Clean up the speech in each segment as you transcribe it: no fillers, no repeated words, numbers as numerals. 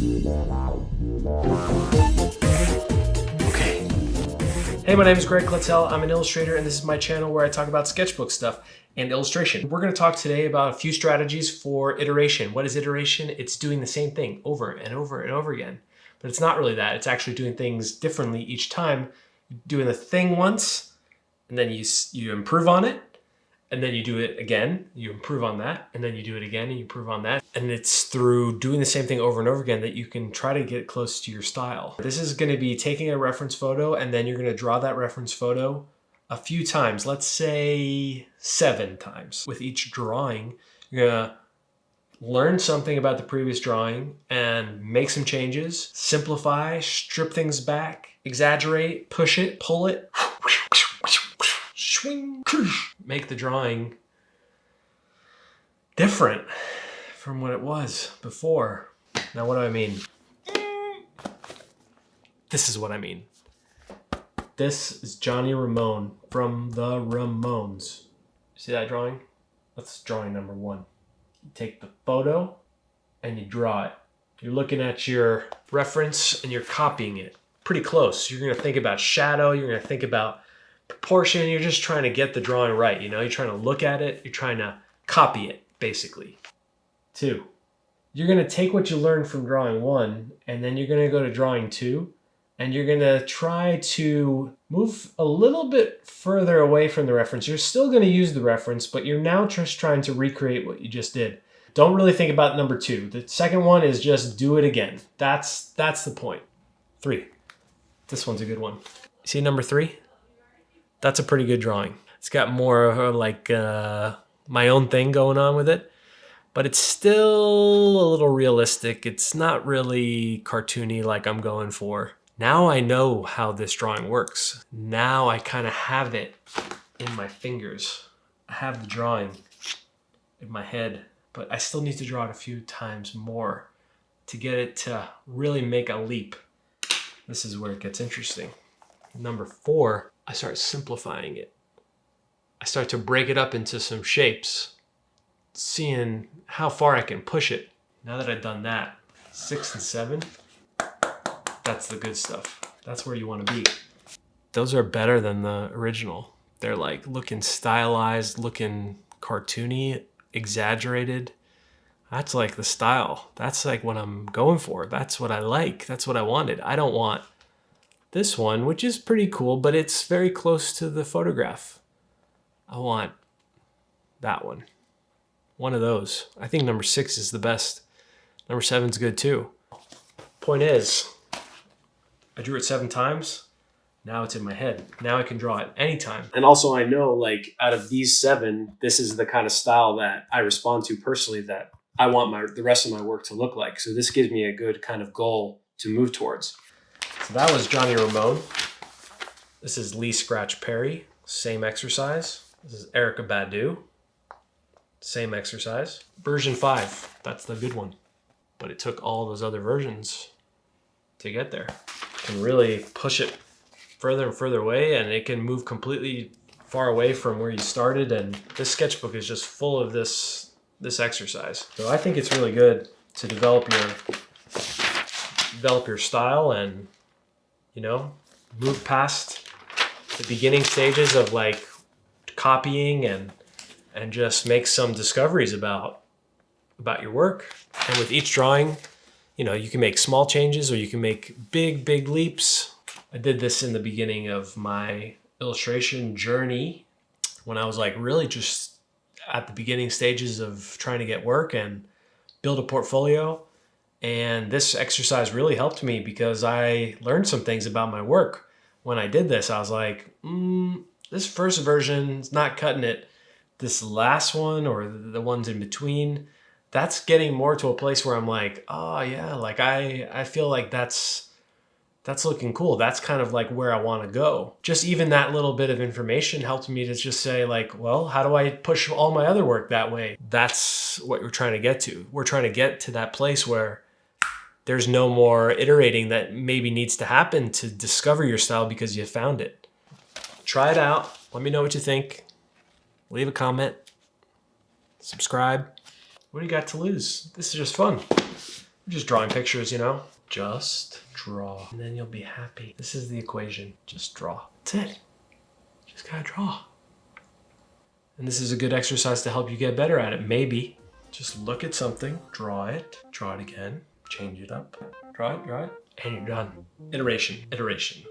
Okay. Hey, my name is Kletsel. I'm an illustrator, and this is my channel where I talk about sketchbook stuff and illustration. We're going to talk today about a few strategies for iteration. What is iteration? It's doing the same thing over and over and over again. But it's not really that. It's actually doing things differently each time. Doing the thing once, and then you improve on it, and then you do it again, you improve on that, and then you do it again and you improve on that. And it's through doing the same thing over and over again that you can try to get close to your style. This is going to be taking a reference photo, and then you're going to draw that reference photo a few times, let's say 7 times. With each drawing, you're going to learn something about the previous drawing and make some changes, simplify, strip things back, exaggerate, push it, pull it, swing, make the drawing different from what it was before. Now, what do I mean? This is what I mean. This is Johnny Ramone from the Ramones. See that drawing? That's drawing number 1. You take the photo and you draw it. You're looking at your reference and you're copying it. Pretty close. You're going to think about shadow. You're going to think about proportion. You're just trying to get the drawing right. You know, you're trying to look at it. You're trying to copy it, basically. 2, you're going to take what you learned from drawing 1, and then you're going to go to drawing 2, and you're going to try to move a little bit further away from the reference. You're still going to use the reference, but you're now just trying to recreate what you just did. Don't really think about number 2. The second one is just do it again. That's the point. 3. This one's a good one. See number 3? That's a pretty good drawing. It's got more of like my own thing going on with it, but it's still a little realistic. It's not really cartoony like I'm going for. Now I know how this drawing works. Now I kind of have it in my fingers. I have the drawing in my head, but I still need to draw it a few times more to get it to really make a leap. This is where it gets interesting. Number 4, I start simplifying it. I start to break it up into some shapes, seeing how far I can push it. Now that I've done that, 6 and 7, that's the good stuff. That's where you want to be. Those are better than the original. They're like looking stylized, looking cartoony, exaggerated. That's like the style. That's like what I'm going for. That's what I like. That's what I wanted. I don't want this one, which is pretty cool, but it's very close to the photograph. I want that one. One of those. I think number 6 is the best. Number 7's good too. Point is, I drew it 7 times. Now it's in my head. Now I can draw it anytime. And also I know, like, out of these 7, this is the kind of style that I respond to personally, that I want the rest of my work to look like. So this gives me a good kind of goal to move towards. So that was Johnny Ramone. This is Lee Scratch Perry. Same exercise. This is Erykah Badu. Same exercise. Version 5. That's the good one. But it took all those other versions to get there. You can really push it further and further away, and it can move completely far away from where you started. And this sketchbook is just full of this exercise. So I think it's really good to develop your style and, you know, move past the beginning stages of like copying and just make some discoveries about your work. And with each drawing, you know, you can make small changes or you can make big leaps. I did this in the beginning of my illustration journey when I was like really just at the beginning stages of trying to get work and build a portfolio. And this exercise really helped me because I learned some things about my work. When I did this, I was like, this first version is not cutting it. This last one or the ones in between, that's getting more to a place where I'm like, oh yeah, like I feel like that's looking cool. That's kind of like where I want to go. Just even that little bit of information helped me to just say like, well, how do I push all my other work that way? That's what we're trying to get to. We're trying to get to that place where there's no more iterating that maybe needs to happen to discover your style because you found it. Try it out. Let me know what you think. Leave a comment. Subscribe. What do you got to lose? This is just fun. This just drawing pictures, you know? Just draw, and then you'll be happy. This is the equation. Just draw. That's it. Just gotta draw. And this is a good exercise to help you get better at it, maybe. Just look at something, draw it again, change it up, draw it, and you're done. Iteration, iteration,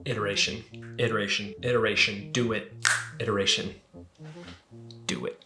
iteration, iteration, iteration, do it, iteration, do it.